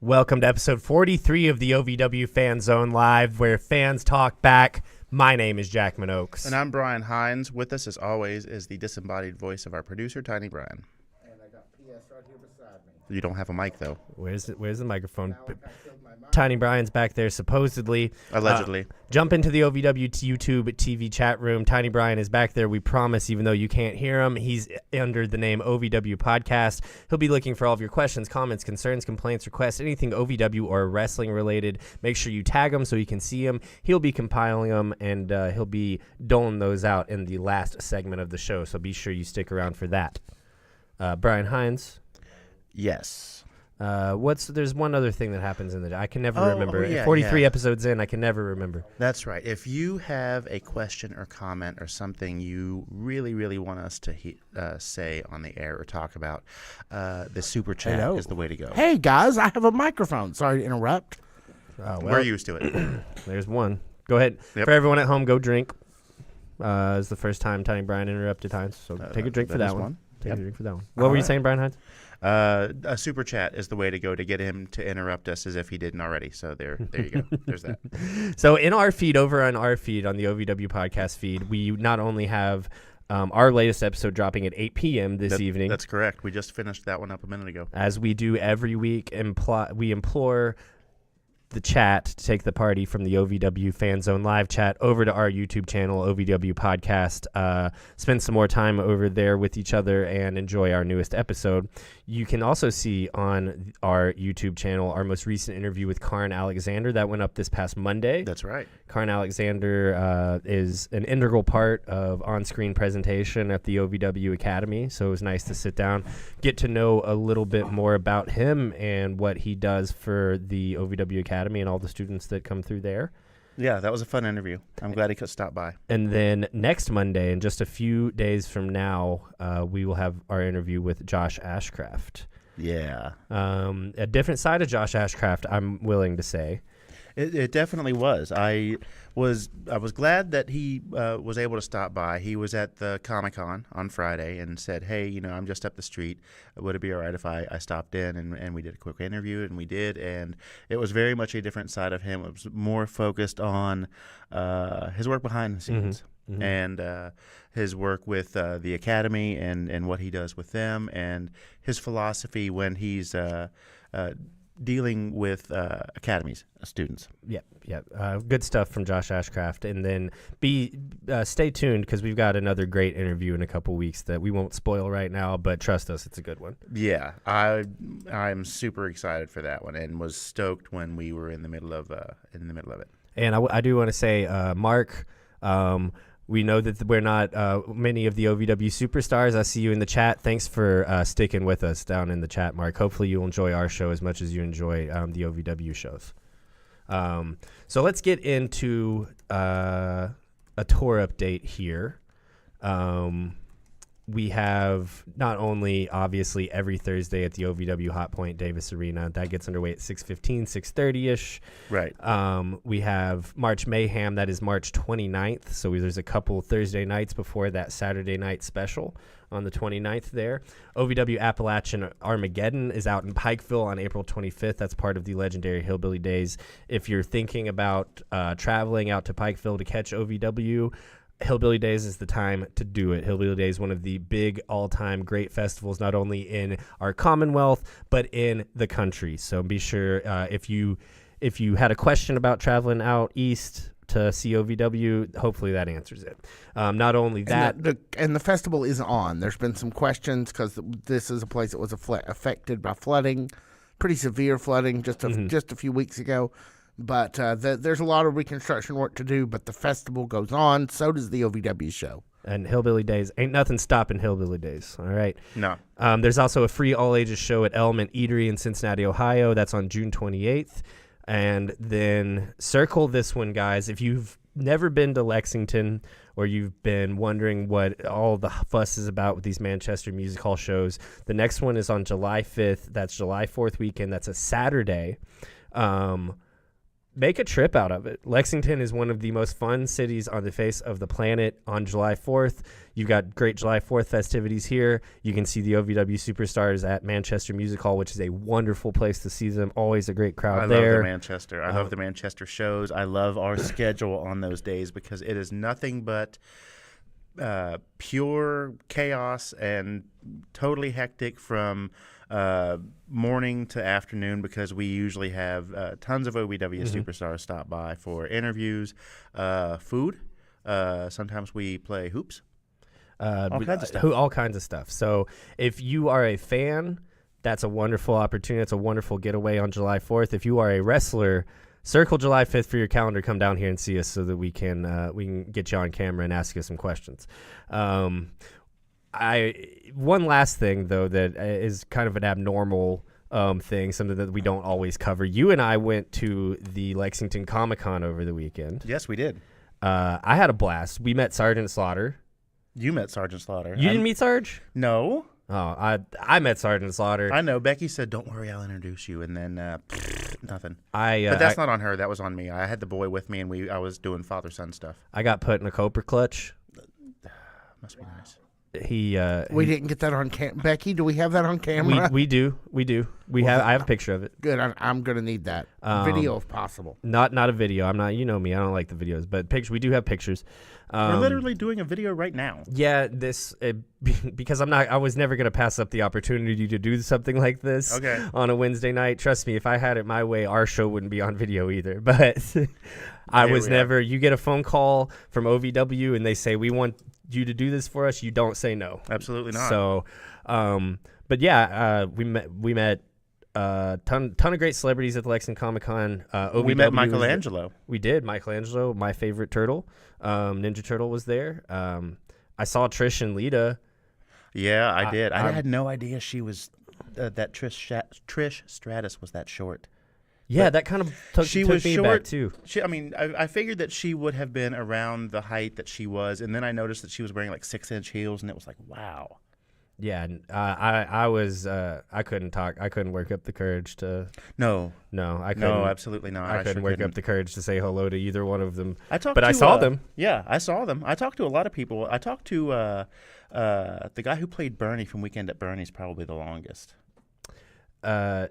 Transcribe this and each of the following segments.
Welcome to episode 43 of the OVW Fan Zone Live, where fans talk back. My name is Jack Oaks. And I'm Brian Hines. With us, as always, is the disembodied voice of our producer, Tiny Brian. And I got PS right here beside me. You don't have a mic, though. Where's the microphone? Tiny Brian's back there, supposedly. Allegedly. Jump into the OVW YouTube TV chat room. Tiny Brian is back there, we promise, even though you can't hear him. He's under the name OVW Podcast. He'll be looking for all of your questions, comments, concerns, complaints, requests, anything OVW or wrestling related. Make sure you tag him so you can see him. He'll be compiling them, and he'll be doling those out in the last segment of the show, so be sure you stick around for that. Brian Hines. Yes. There's one other thing that happens in the I can never remember. 43 episodes in, I can never remember. That's right. If you have a question or comment or something you really, really want us to say on the air or talk about, the super chat is the way to go. Hey guys, I have a microphone. Sorry to interrupt. We're used to it. There's one. Go ahead. Yep. For everyone at home, go drink. It's the first time Tiny Brian interrupted Hines, so take a drink for that one. Take a drink for that one. What were you saying, Brian Hines? A super chat is the way to go to get him to interrupt us as if he didn't already. So there you go. There's that. So in our feed, over on our feed, on the OVW podcast feed, we not only have our latest episode dropping at 8 p.m. this evening. That's correct. We just finished that one up a minute ago. As we do every week, we implore the chat to take the party from the OVW Fan Zone Live chat over to our YouTube channel, OVW Podcast. Spend some more time over there with each other and enjoy our newest episode. You can also see on our YouTube channel our most recent interview with Karn Alexander that went up this past Monday. That's right. Karn Alexander is an integral part of on-screen presentation at the OVW Academy, so it was nice to sit down, get to know a little bit more about him and what he does for the OVW Academy and all the students that come through there. Yeah, that was a fun interview. I'm glad he could stop by. And then next Monday, in just a few days from now, we will have our interview with Josh Ashcraft. Yeah. A different side of Josh Ashcraft, I'm willing to say. It definitely was. I was glad that he was able to stop by. He was at the ComicCon on Friday and said, hey, I'm just up the street. Would it be all right if I stopped in and we did a quick interview? And we did. And it was very much a different side of him. It was more focused on his work behind the scenes. Mm-hmm. And his work with the Academy and what he does with them and his philosophy when he's dealing with academies, students. Yeah. Good stuff from Josh Ashcraft. And then stay tuned because we've got another great interview in a couple weeks that we won't spoil right now, but trust us, it's a good one. Yeah, I'm super excited for that one and was stoked when we were in the middle of it. And I do want to say, Mark, we know that we're not many of the OVW superstars. I see you in the chat. Thanks for sticking with us down in the chat, Mark. Hopefully you'll enjoy our show as much as you enjoy the OVW shows. So let's get into a tour update here. We have not only, obviously, every Thursday at the OVW Hot Point Davis Arena. That gets underway at 6:15, 6:30-ish. Right. We have March Mayhem. That is March 29th. So there's a couple Thursday nights before that Saturday night special on the 29th there. OVW Appalachian Armageddon is out in Pikeville on April 25th. That's part of the legendary Hillbilly Days. If you're thinking about traveling out to Pikeville to catch OVW, Hillbilly Days is the time to do it. Hillbilly Days is one of the big all-time great festivals, not only in our Commonwealth, but in the country. So be sure if you had a question about traveling out east to see OVW, hopefully that answers it. Not only that. And the festival is on. There's been some questions because this is a place that was affected by flooding, pretty severe flooding just a few weeks ago. But there's a lot of reconstruction work to do, but the festival goes on. So does the OVW show. And Hillbilly Days, ain't nothing stopping Hillbilly Days, all right? No. There's also a free all-ages show at Element Eatery in Cincinnati, Ohio. That's on June 28th. And then circle this one, guys. If you've never been to Lexington or you've been wondering what all the fuss is about with these Manchester Music Hall shows, the next one is on July 5th. That's July 4th weekend. That's a Saturday. make a trip out of it. Lexington is one of the most fun cities on the face of the planet on July 4th. You've got great July 4th festivities here. You can see the OVW Superstars at Manchester Music Hall, which is a wonderful place to see them. Always a great crowd there. I love the Manchester. I love the Manchester shows. I love our schedule on those days because it is nothing but pure chaos and totally hectic from morning to afternoon, because we usually have tons of OVW superstars stop by for interviews, food. Sometimes we play hoops. All kinds of stuff. All kinds of stuff. So if you are a fan, that's a wonderful opportunity. It's a wonderful getaway on July 4th. If you are a wrestler, circle July 5th for your calendar. Come down here and see us so that we can get you on camera and ask you some questions. One last thing, though, that is kind of an abnormal thing, something that we don't always cover. You and I went to the Lexington ComicCon over the weekend. Yes, we did. I had a blast. We met Sergeant Slaughter. You met Sergeant Slaughter. You didn't meet Sarge? No. Oh, I met Sergeant Slaughter. I know. Becky said, "Don't worry, I'll introduce you," and then nothing. But that's not on her. That was on me. I had the boy with me, and I was doing father-son stuff. I got put in a Cobra clutch. Must be nice. We didn't get that on Becky, do we have that on camera? We do. I have a picture of it. Good. I'm going to need that video if possible. Not a video. I'm not. You know me. I don't like the videos, but pictures. We do have pictures. We're literally doing a video right now. Yeah, because I was never going to pass up the opportunity to do something like this on a Wednesday night. Trust me, if I had it my way, our show wouldn't be on video either. But I was never. You get a phone call from OVW and they say, "We want you to do this for us." You don't say no. Absolutely not. So, but yeah, we met ton of great celebrities at the Lexington ComicCon. We met Michelangelo. We did. Michelangelo, my favorite turtle. Ninja Turtle was there. I saw Trish and Lita. Yeah, I did. I had no idea she was that Trish Stratus was that short. Yeah, that kind of took me back too. I figured that she would have been around the height that she was, and then I noticed that she was wearing like 6-inch heels, and it was like, wow. Yeah, I couldn't talk. I couldn't work up the courage to. No, I couldn't. No, absolutely not. I couldn't work up the courage to say hello to either one of them. I saw them. Yeah, I saw them. I talked to a lot of people. I talked to the guy who played Bernie from Weekend at Bernie's probably the longest.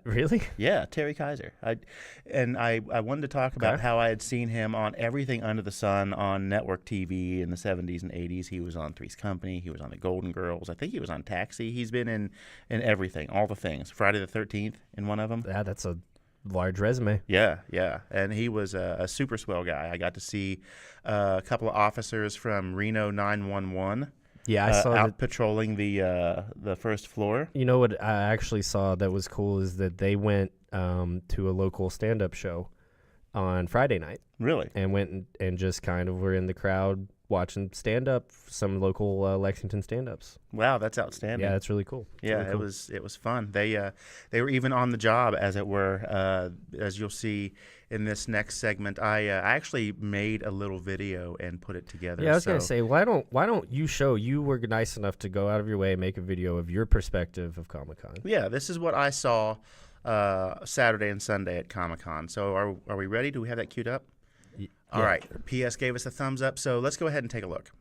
Really? Yeah, Terry Kaiser. I wanted to talk about how I had seen him on everything under the sun on network TV in the 70s and 80s. He was on Three's Company. He was on The Golden Girls. I think he was on Taxi. He's been in everything, all the things. Friday the 13th in one of them. Yeah, that's a large resume. Yeah. And he was a super swell guy. I got to see a couple of officers from Reno 911. Yeah, I saw out patrolling the first floor. You know what I actually saw that was cool is that they went to a local stand-up show on Friday night. Really? And went and just kind of were in the crowd watching stand-up, some local Lexington stand-ups. Wow, that's outstanding. Yeah, that's really cool. It was fun. They were even on the job, as it were. As you'll see in this next segment, I actually made a little video and put it together. Yeah, I was gonna say, why don't you show? You were nice enough to go out of your way and make a video of your perspective of Comic-Con. Yeah, this is what I saw Saturday and Sunday at Comic-Con. So are we ready? Do we have that queued up? Yeah. All right. PS gave us a thumbs up, so let's go ahead and take a look.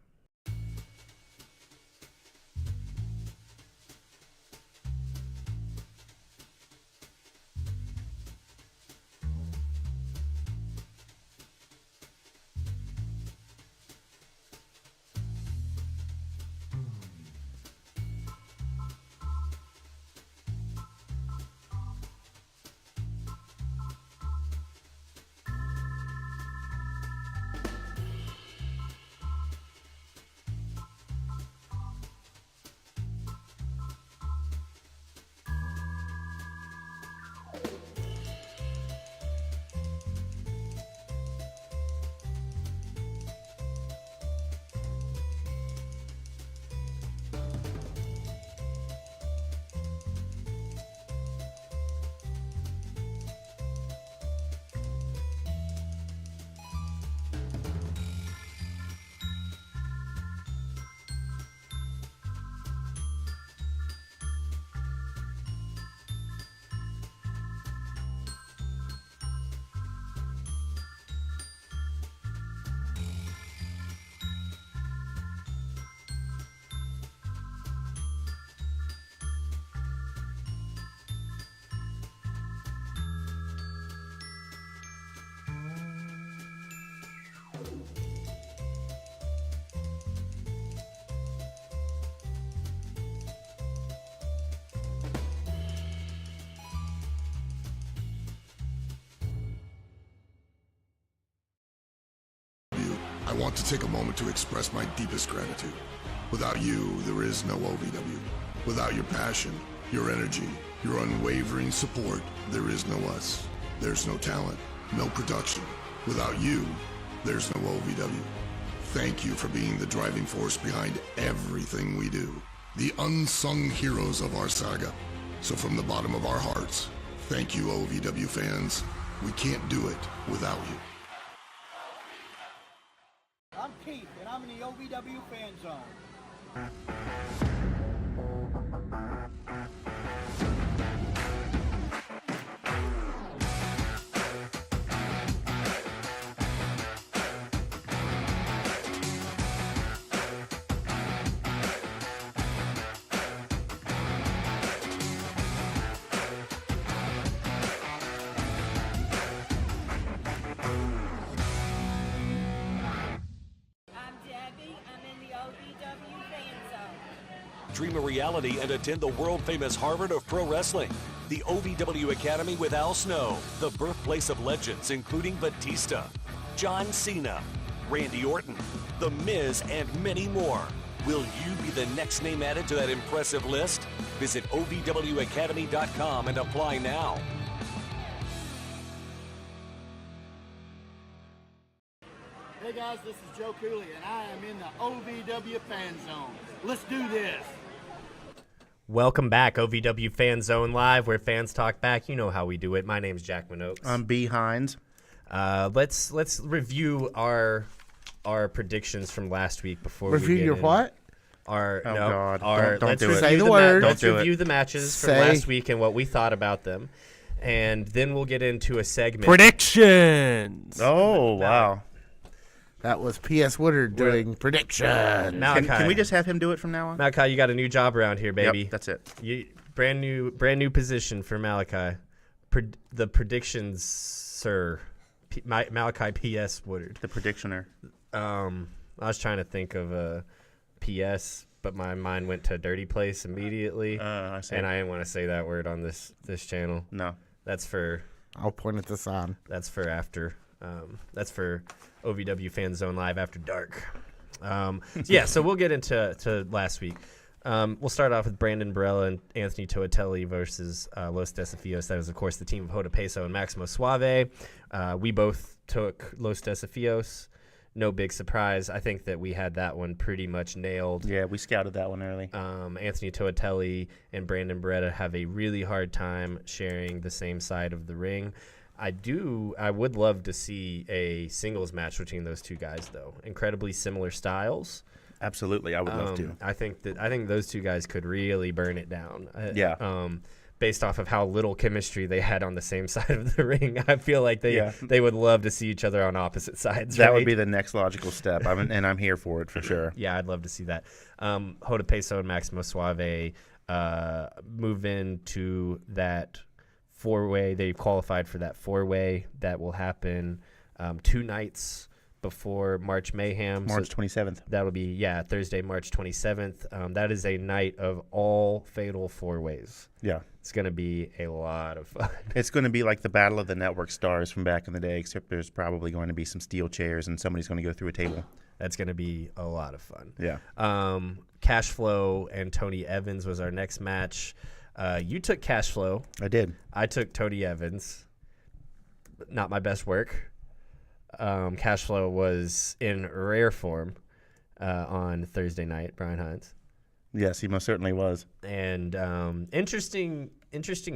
I want to take a moment to express my deepest gratitude. Without you, there is no OVW. Without your passion, your energy, your unwavering support, there is no us. There's no talent, no production. Without you, there's no OVW. Thank you for being the driving force behind everything we do. The unsung heroes of our saga. So from the bottom of our hearts, thank you, OVW fans. We can't do it without you. I'm Keith, and I'm in the OVW fan zone. Dream a reality and attend the world-famous Harvard of Pro Wrestling. The OVW Academy with Al Snow, the birthplace of legends including Batista, John Cena, Randy Orton, The Miz, and many more. Will you be the next name added to that impressive list? Visit OVWacademy.com and apply now. Hey guys, this is Joe Cooley, and I am in the OVW fan zone. Let's do this. Welcome back, OVW Fan Zone Live, where fans talk back. You know how we do it. My name's Jack Minogues. I'm B. Hines. Let's review our predictions from last week before Review we get your in. what? God. Don't let's do it. review Say the word. Let's Don't do review it. the matches from Say. last week and what we thought about them, and then we'll get into a segment. Predictions. Oh, wow. That was P.S. Woodard doing prediction. Malachi, Can we just have him do it from now on? Malachi, you got a new job around here, baby. Yep, that's it. Brand new position for Malachi. The predictions, sir. Malachi P.S. Woodard. The predictioner. I was trying to think of a P.S., but my mind went to Dirty Place immediately, I see. and I didn't want to say that word on this channel. No. That's for I'll point at the sign. That's for after. That's for OVW Fan Zone Live After Dark. So we'll get into last week. We'll start off with Brandon Barella and Anthony Toatelli versus Los Desafios. That was, of course, the team of Hoda Peso and Maximo Suave. We both took Los Desafios. No big surprise. I think that we had that one pretty much nailed. Yeah, we scouted that one early. Anthony Toatelli and Brandon Barella have a really hard time sharing the same side of the ring. I would love to see a singles match between those two guys, though. Incredibly similar styles. Absolutely, I would love to. I think those two guys could really burn it down. Yeah. Based off of how little chemistry they had on the same side of the ring, I feel like they would love to see each other on opposite sides. That right? would be the next logical step, I'm here for it for sure. Yeah, I'd love to see that. Hoda Peso and Maximo Suave move into that four-way. They've qualified for that four-way that will happen 2 nights before March Mayhem. March 27th. That'll be, Thursday, March 27th. That is a night of all fatal four-ways. Yeah. It's going to be a lot of fun. It's going to be like the Battle of the Network Stars from back in the day, except there's probably going to be some steel chairs and somebody's going to go through a table. That's going to be a lot of fun. Yeah. Cashflow and Tony Evans was our next match. You took Cashflow. I did. I took Tony Evans. Not my best work. Cashflow was in rare form on Thursday night, Brian Hines. Yes, he most certainly was. And interesting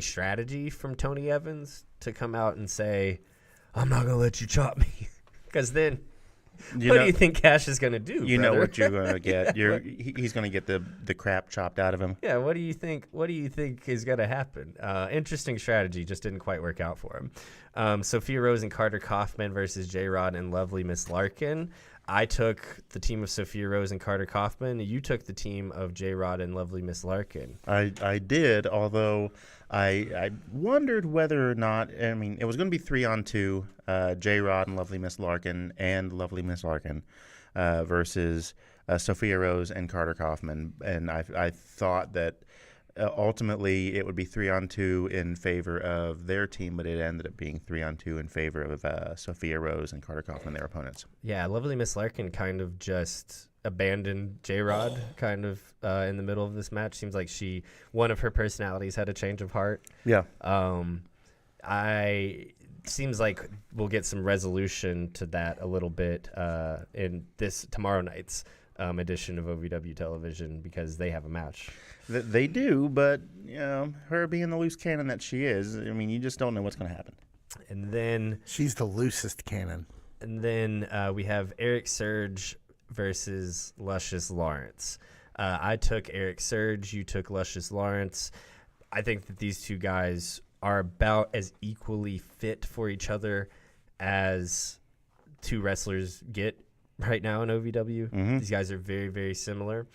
strategy from Tony Evans to come out and say, I'm not going to let you chop me. Because then, what do you think Cash is going to do, You brother? know what you're going to get. He's going to get the crap chopped out of him. Yeah, what do you think is going to happen? Interesting strategy, just didn't quite work out for him. Sophia Rose and Carter Kaufman versus J-Rod and Lovely Miss Larkin. I took the team of Sophia Rose and Carter Kaufman. You took the team of J-Rod and Lovely Miss Larkin. I did, although I wondered whether or not, I mean, it was going to be 3-on-2, J-Rod and Lovely Miss Larkin and Lovely Miss Larkin versus Sophia Rose and Carter Kaufman. And I thought that ultimately it would be 3-on-2 in favor of their team, but it ended up being 3-on-2 in favor of Sophia Rose and Carter Kaufman, their opponents. Yeah, Lovely Miss Larkin kind of just abandoned J-Rod kind of in the middle of this match. Seems like one of her personalities had a change of heart. Yeah. Seems like we'll get some resolution to that a little bit in this tomorrow night's edition of OVW television, because they have a match. They do, but her being the loose cannon that she is, I mean, you just don't know what's going to happen. And then she's the loosest cannon. And then we have Eric Surge versus Luscious Lawrence. I took Eric Surge. You took Luscious Lawrence. I think that these two guys are about as equally fit for each other as two wrestlers get right now in OVW. Mm-hmm. These guys are very, very similar.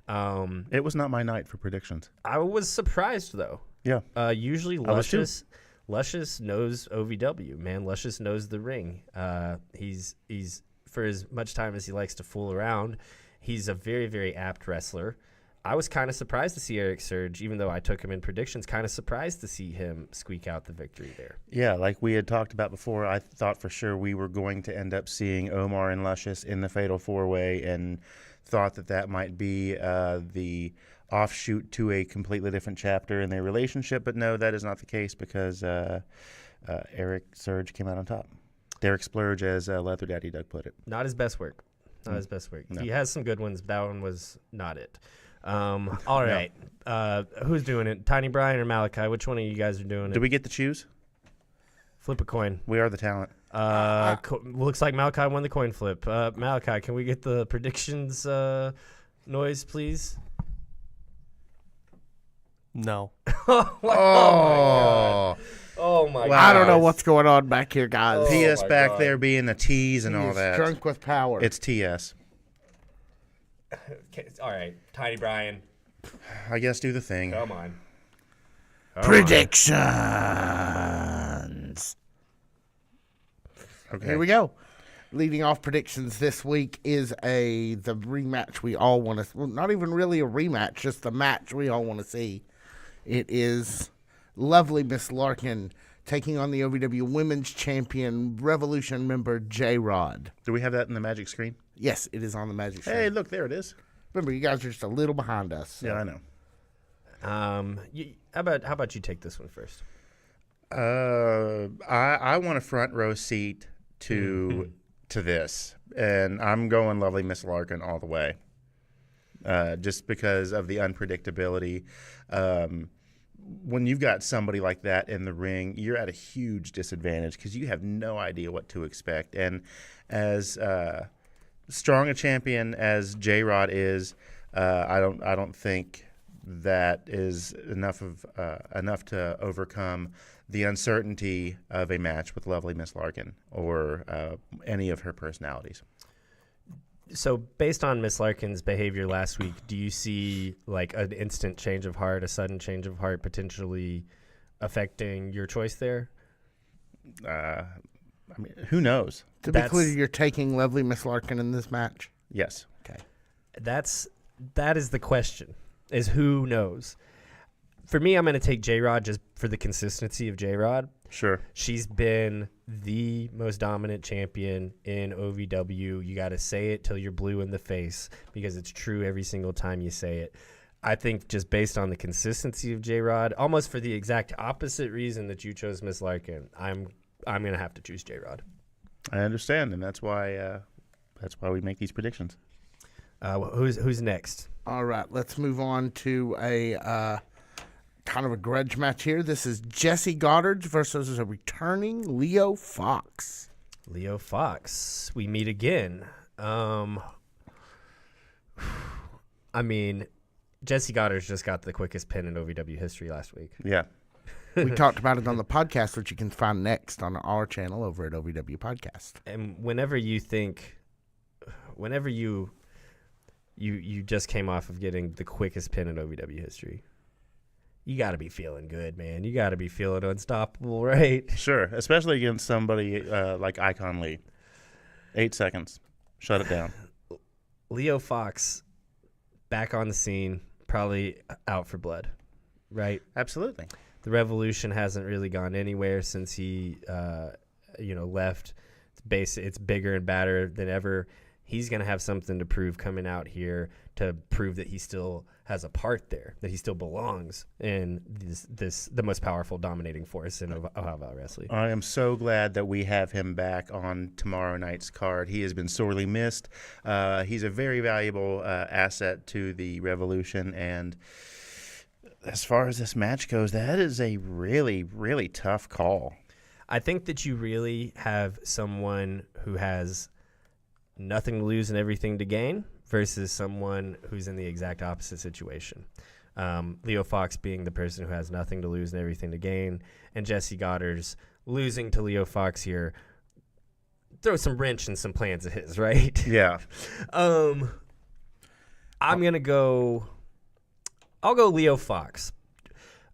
It was not my night for predictions. I was surprised, though. Yeah. Usually Luscious knows OVW, man. Luscious knows the ring. He's for as much time as he likes to fool around, he's a very, very apt wrestler. I was kind of surprised to see Eric Surge, even though I took him in predictions, kind of surprised to see him squeak out the victory there. Yeah, like we had talked about before, I thought for sure we were going to end up seeing Omar and Luscious in the Fatal 4-Way, and thought that might be the offshoot to a completely different chapter in their relationship. But no, that is not the case, because Eric Surge came out on top. Derek Splurge, as Leather Daddy Doug put it. Not his best work. Not his best work. No. He has some good ones, but that one was not it. All right. Who's doing it? Tiny Brian or Malachi? Which one of you guys are doing it? Do we get to choose? Flip a coin. We are the talent. Looks like Malachi won the coin flip. Malachi, can we get the predictions noise, please? No. Oh my Wow. god. I don't know what's going on back here, guys. PS my back God. there being the T's and all He's that. drunk with power. It's TS. Okay, all right, Tiny Brian. I guess do the thing. Come on. Predictions. Okay. Here we go. Leading off predictions this week is the rematch we all want to. Well, not even really a rematch, just the match we all want to see. It is Lovely Miss Larkin taking on the OVW Women's Champion Revolution member J-Rod. Do we have that in the magic screen? Yes, it is on the magic screen. Hey, look, there it is. Remember, you guys are just a little behind us. So. Yeah, I know. How about you take this one first? I want a front row seat to this, and I'm going Lovely Miss Larkin all the way, just because of the unpredictability. When you've got somebody like that in the ring, you're at a huge disadvantage because you have no idea what to expect. And as strong a champion as J-Rod is, I don't think that is enough to overcome the uncertainty of a match with Lovely Miss Larkin or any of her personalities. So based on Miss Larkin's behavior last week, do you see like an instant change of heart, a sudden change of heart potentially affecting your choice there? I mean, who knows? To be clear, you're taking Lovely Miss Larkin in this match? Yes. Okay. That is the question, is who knows? For me, I'm going to take J-Rod just for the consistency of J-Rod. Sure. She's been the most dominant champion in OVW. You got to say it till you're blue in the face because it's true every single time you say it. I think just based on the consistency of J-Rod, almost for the exact opposite reason that you chose Miss Larkin, I'm going to have to choose J-Rod. I understand, and that's why we make these predictions. Who's next? All right, let's move on to a kind of a grudge match here. This is Jesse Goddard versus a returning Leo Fox. Leo Fox. We meet again. I mean, Jesse Goddard's just got the quickest pin in OVW history last week. Yeah. We talked about it on the podcast, which you can find next on our channel over at OVW Podcast. And whenever you just came off of getting the quickest pin in OVW history, you got to be feeling good, man. You got to be feeling unstoppable, right? Sure, especially against somebody like Icon Lee. 8 seconds. Shut it down. Leo Fox back on the scene, probably out for blood. right? Absolutely. The Revolution hasn't really gone anywhere since he, left. It's bigger and badder than ever. He's going to have something to prove coming out here to prove that he still has a part there, that he still belongs in the most powerful dominating force in Ohio Wrestling. I am so glad that we have him back on tomorrow night's card. He has been sorely missed. He's a very valuable asset to the Revolution, and as far as this match goes, that is a really, really tough call. I think that you really have someone who has nothing to lose and everything to gain versus someone who's in the exact opposite situation. Leo Fox being the person who has nothing to lose and everything to gain, and Jesse Goddard's losing to Leo Fox here throw some wrench in some plans of his, right? Yeah. I'll go Leo Fox.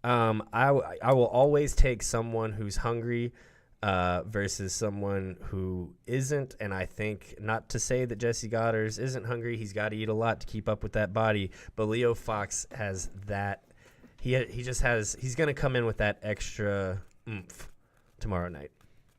I will always take someone who's hungry versus someone who isn't, and I think, not to say that Jesse Goddard's isn't hungry, he's got to eat a lot to keep up with that body, but Leo Fox has that, he's going to come in with that extra oomph tomorrow night.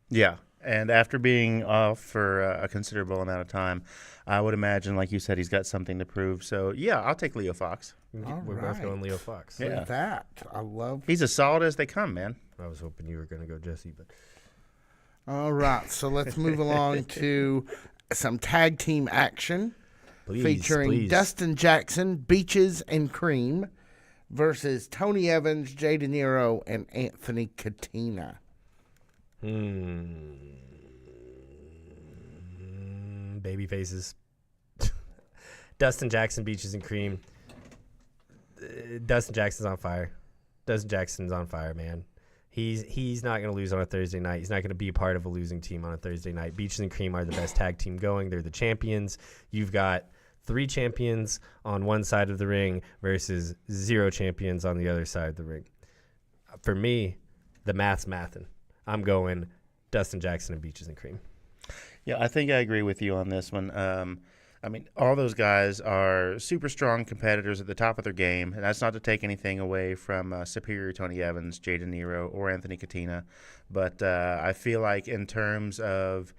Yeah, and after being off for a considerable amount of time, I would imagine, like you said, he's got something to prove. So, yeah, I'll take Leo Fox. We're both going Leo Fox. Yeah. Look at that. I love. He's as solid as they come, man. I was hoping you were going to go Jesse, but... All right, so let's move along to some tag team action featuring Dustin Jackson, Beaches and Cream versus Tony Evans, Jay De Niro, and Anthony Katina. Baby faces. Dustin Jackson, Beaches and Cream. Dustin Jackson's on fire. Dustin Jackson's on fire, man. He's not going to lose on a Thursday night. He's not going to be a part of a losing team on a Thursday night. Beaches and Cream are the best tag team going. They're the champions. You've got 3 champions on one side of the ring versus 0 champions on the other side of the ring. For me, the math's mathin'. I'm going Dustin Jackson and Beaches and Cream. Yeah, I think I agree with you on this one. I mean, all those guys are super strong competitors at the top of their game, and that's not to take anything away from superior Tony Evans, Jay De Niro, or Anthony Katina. But I feel like in terms of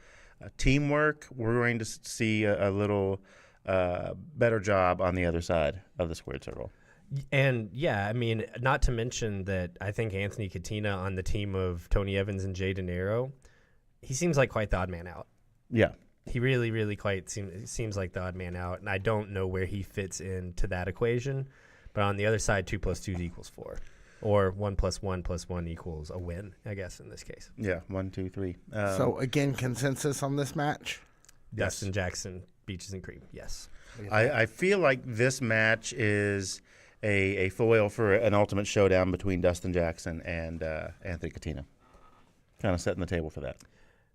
teamwork, we're going to see a little better job on the other side of the squared circle. And, yeah, I mean, not to mention that I think Anthony Katina on the team of Tony Evans and Jay De Niro, he seems like quite the odd man out. Yeah. He really, really quite seems like the odd man out, and I don't know where he fits into that equation. But on the other side, 2 + 2 = 4, or 1 + 1 + 1 = a win, I guess, in this case. Yeah, 1, 2, 3. So, again, consensus on this match? Dustin Jackson, Beaches and Cream, yes. I feel like this match is a foil for an ultimate showdown between Dustin Jackson and Anthony Katina. Kind of setting the table for that.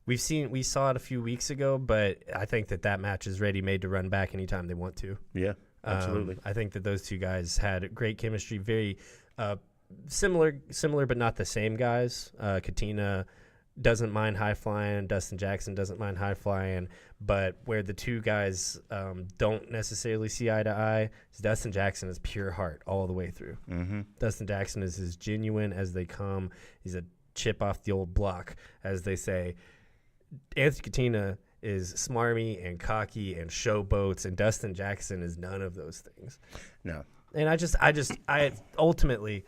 We saw it a few weeks ago, but I think that match is ready-made to run back anytime they want to. Yeah, absolutely. I think that those two guys had great chemistry, very similar, but not the same guys. Katina doesn't mind high-flying. Dustin Jackson doesn't mind high-flying. But where the two guys don't necessarily see eye to eye is Dustin Jackson is pure heart all the way through. Mm-hmm. Dustin Jackson is as genuine as they come. He's a chip off the old block, as they say. Anthony Katina is smarmy and cocky and showboats, and Dustin Jackson is none of those things. No. And I ultimately,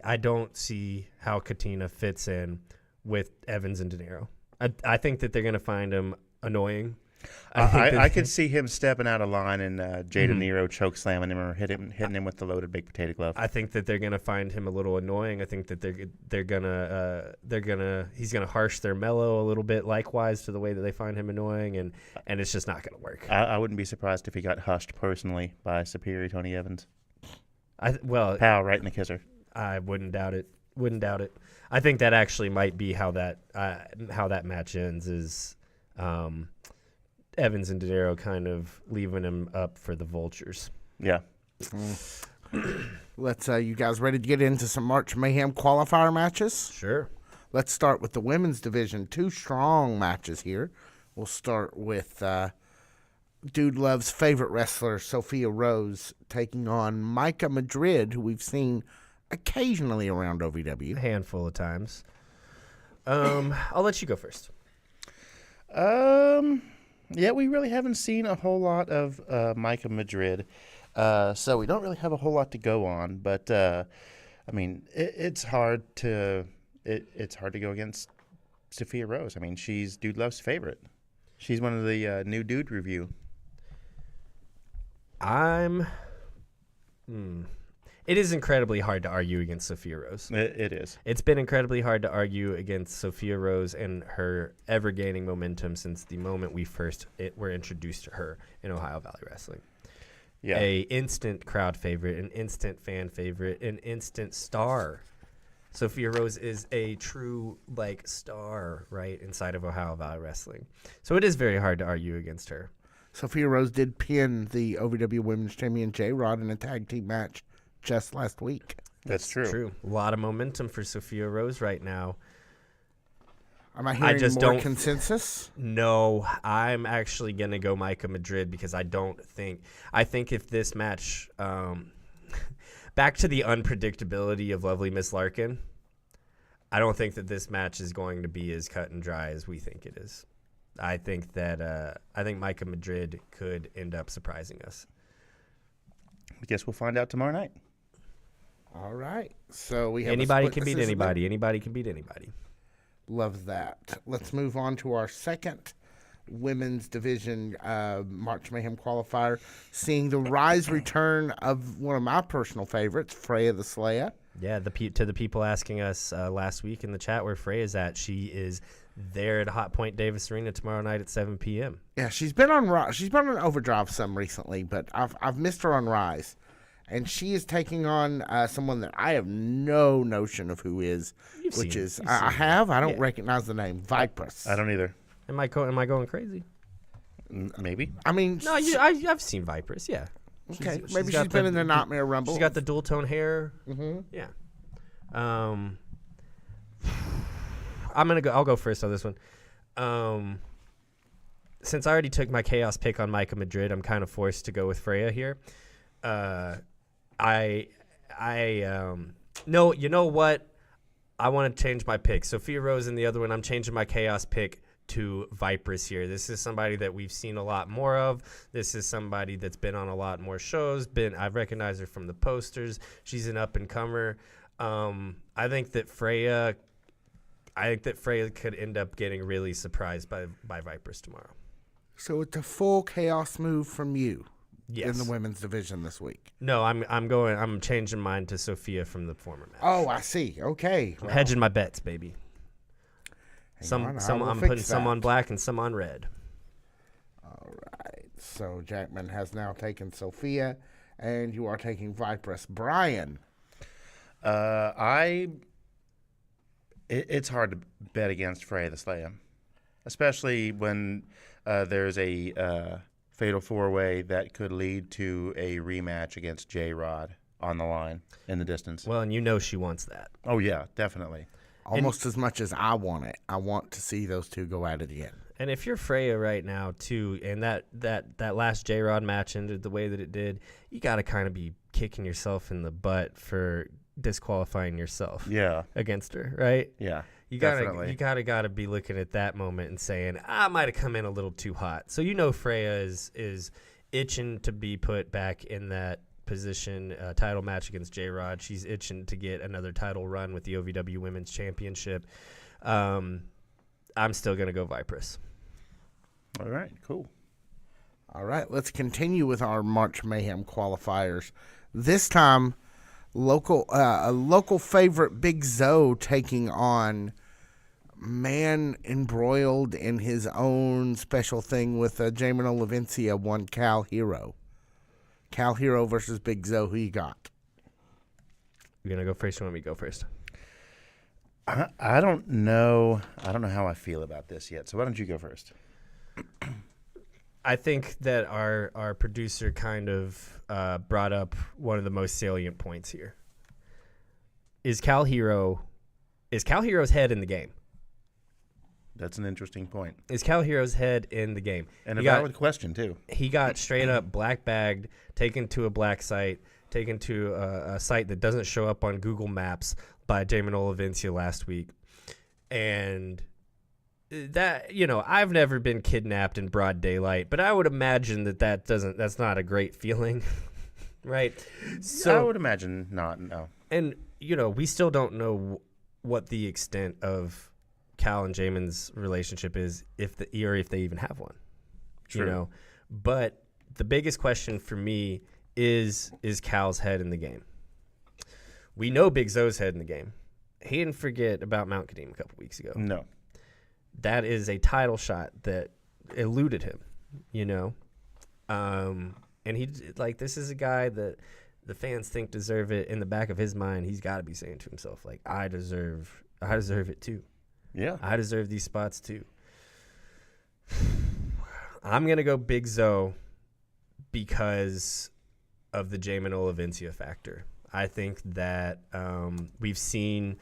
I don't see how Katina fits in with Evans and De Niro. I think that they're going to find him annoying. I could see him stepping out of line and Jay De Niro choke slamming him or hitting him with the loaded baked potato glove. I think that they're gonna find him a little annoying. I think that he's gonna harsh their mellow a little bit, likewise to the way that they find him annoying, and it's just not gonna work. I wouldn't be surprised if he got hushed personally by superior Tony Evans. Pow, right in the kisser. I wouldn't doubt it. I think that actually might be how that match ends is. Evans and De Niro kind of leaving him up for the vultures. Yeah. Let's, you guys ready to get into some March Mayhem qualifier matches? Sure. Let's start with the women's division. 2 strong matches here. We'll start with Dude Love's favorite wrestler, Sophia Rose, taking on Micah Madrid, who we've seen occasionally around A OVW. handful of times. I'll let you go first. Yeah, we really haven't seen a whole lot of Micah Madrid, so we don't really have a whole lot to go on. But I mean, it's hard to go against Sophia Rose. I mean, she's Dude Love's favorite. She's one of the new Dude review. It is incredibly hard to argue against Sophia Rose. It is. It's been incredibly hard to argue against Sophia Rose and her ever gaining momentum since the moment we first were introduced to her in Ohio Valley Wrestling. Yeah. A instant crowd favorite, an instant fan favorite, an instant star. Sophia Rose is a true star right inside of Ohio Valley Wrestling. So it is very hard to argue against her. Sophia Rose did pin the OVW Women's Champion J-Rod in a tag team match just last week. That's true. A lot of momentum for Sophia Rose right now. Am I hearing just more don't- consensus? No, I'm actually going to go Micah Madrid because I think if this match, back to the unpredictability of Lovely Miss Larkin, I don't think that this match is going to be as cut and dry as we think it is. I think Micah Madrid could end up surprising us. I guess we'll find out tomorrow night. All right. So we have Anybody a split can beat decision anybody. Anybody can beat anybody. there. Love that. Let's move on to our second women's division March Mayhem qualifier, seeing the rise return of one of my personal favorites, Freya the Slayer. Yeah, to the people asking us last week in the chat where Freya's at, she is there at Hot Point Davis Arena tomorrow night at 7 p.m. Yeah, she's been on Overdrive some recently, but I've missed her on Rise, and she is taking on someone that I have no notion of who is, You've which seen- is you've I seen have I don't Yeah. recognize the name Vipress. I don't either. Am I going crazy? Maybe. I mean, No, I've seen Vipers. Yeah. okay, she's maybe got she's been the- in the Nightmare Rumble. She's got the dual tone hair. Mm-hmm. Yeah. I'll go first on this one. Since I already took my chaos pick on Micah Madrid, I'm kind of forced to go with Freya here. No, you know what? I want to change my pick. Sophia Rose and the other one, I'm changing my chaos pick to Vipress here. This is somebody that we've seen a lot more of. This is somebody that's been on a lot more shows. I've recognized her from the posters. She's an up and comer. I think that Freya could end up getting really surprised by Vipers tomorrow. So it's a full chaos move from you Yes. in the women's division this week. No, I'm changing mine to Sophia from the former match. Oh, I see. Okay. I'm hedging my bets, baby. Hang on, I will I'm fix putting some that. on black and some on red. All right. So Jackman has now taken Sophia, and you are taking Vipress. Brian. It's hard to bet against Freya the Slayer, especially when there's a fatal four-way that could lead to a rematch against J-Rod on the line in the distance. Well, and you know she wants that. Oh, yeah, definitely. Almost as much as I want it. I want to see those two go at it again. And if you're Freya right now, too, and that last J-Rod match ended the way that it did, you got to kind of be kicking yourself in the butt for disqualifying yourself against her, right? Yeah, You definitely. gotta be looking at that moment and saying, I might have come in a little too hot. So you know Freya is itching to be put back in that position, title match against J-Rod. She's itching to get another title run with the OVW Women's Championship. I'm still gonna go Vipress. All right, cool. All right, let's continue with our March Mayhem qualifiers. This time, a local favorite, Big Zoe, taking on man embroiled in his own special thing with Jamin Olavencia, one Cal Hero. Cal Hero versus Big Zoe. Who you got? You gonna go first? You want me to go first? I don't know. I don't know how I feel about this yet. So why don't you go first? I think that our producer kind of brought up one of the most salient points here. Is Cal Hero's head in the game? That's an interesting point. Is Cal Hero's head in the game? And a valid question, too. He got straight up black bagged, taken to a black site, taken to a site that doesn't show up on Google Maps by Damon Olivencia last week. And that, I've never been kidnapped in broad daylight, but I would imagine that's not a great feeling, right? So I would imagine not, no. And, we still don't know what the extent of Cal and Jamin's relationship is, if they even have one. True. But the biggest question for me is Cal's head in the game. We know Big Zo's head in the game. He didn't forget about Mount Kadeem a couple weeks ago. No. That is a title shot that eluded him, and this is a guy that the fans think deserve it. In the back of his mind, he's got to be saying to himself, like, I deserve it too. Yeah. I deserve these spots too. I'm going to go Big Zo because of the Jamin Olivencia factor. I think that we've seen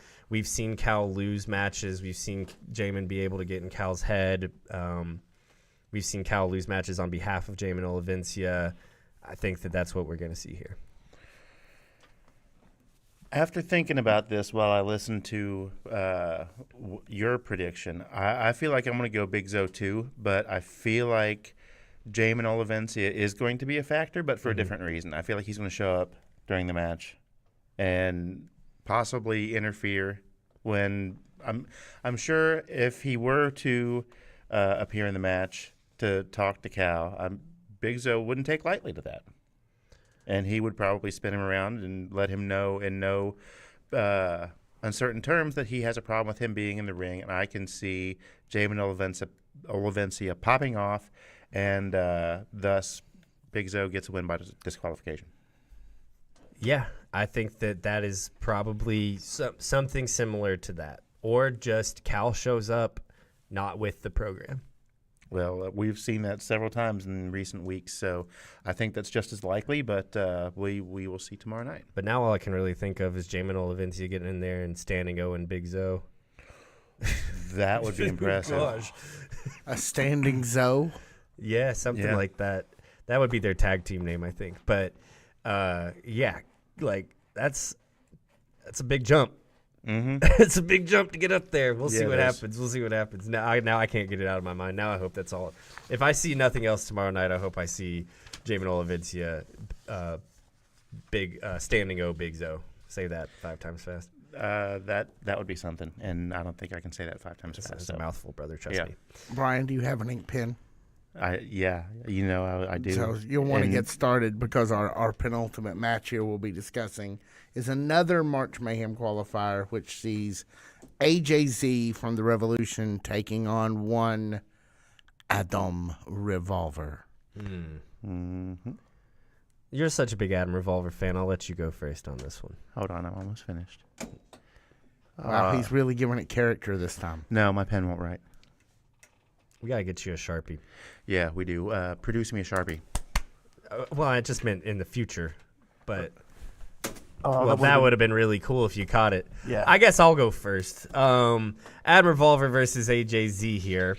Cal lose matches. We've seen Jamin be able to get in Cal's head. We've seen Cal lose matches on behalf of Jamin Olivencia. I think that's what we're going to see here. After thinking about this while I listened to your prediction, I feel like I'm going to go Big Zo too, but I feel like Jamin Olivencia is going to be a factor, but for a different reason. I feel like he's going to show up during the match and possibly interfere when I'm sure if he were to appear in the match to talk to Cal, Big Zo wouldn't take lightly to that. And he would probably spin him around and let him know in no uncertain terms that he has a problem with him being in the ring. And I can see Jamin Olivencia popping off, and thus Big Zo gets a win by disqualification. Yeah, I think that is probably something similar to that. Or just Cal shows up not with the program. Well, we've seen that several times in recent weeks, so I think that's just as likely, but we will see tomorrow night. But now all I can really think of is Jamin Olivencia getting in there and standing Owen Big Zo. That would be impressive. Gosh. A standing Zo? Yeah, something like that. That would be their tag team name, I think. But, that's a big jump. Mm-hmm. It's a big jump to get up there. We'll see what it is. happens. We'll see what happens. Now I can't get it out of my mind. Now I hope that's all. If I see nothing else tomorrow night, I hope I see Jamin Olivencia, standing O Big Zo. Say that 5 times fast. That would be something, and I don't think I can say that 5 times fast. It's a mouthful, brother. Trust me. Brian, do you have an ink pen? I do. So you'll want to get started because our penultimate match here we'll be discussing is another March Mayhem qualifier, which sees AJZ from the Revolution taking on one Adam Revolver. Mm-hmm. You're such a big Adam Revolver fan. I'll let you go first on this one. Hold on, I'm almost finished. Wow, he's really giving it character this time. No, my pen won't write. We got to get you a Sharpie. Yeah, we do. Produce me a Sharpie. Well, I just meant in the future, but that would have been really cool if you caught it. Yeah. I guess I'll go first. Adam Revolver versus AJZ here.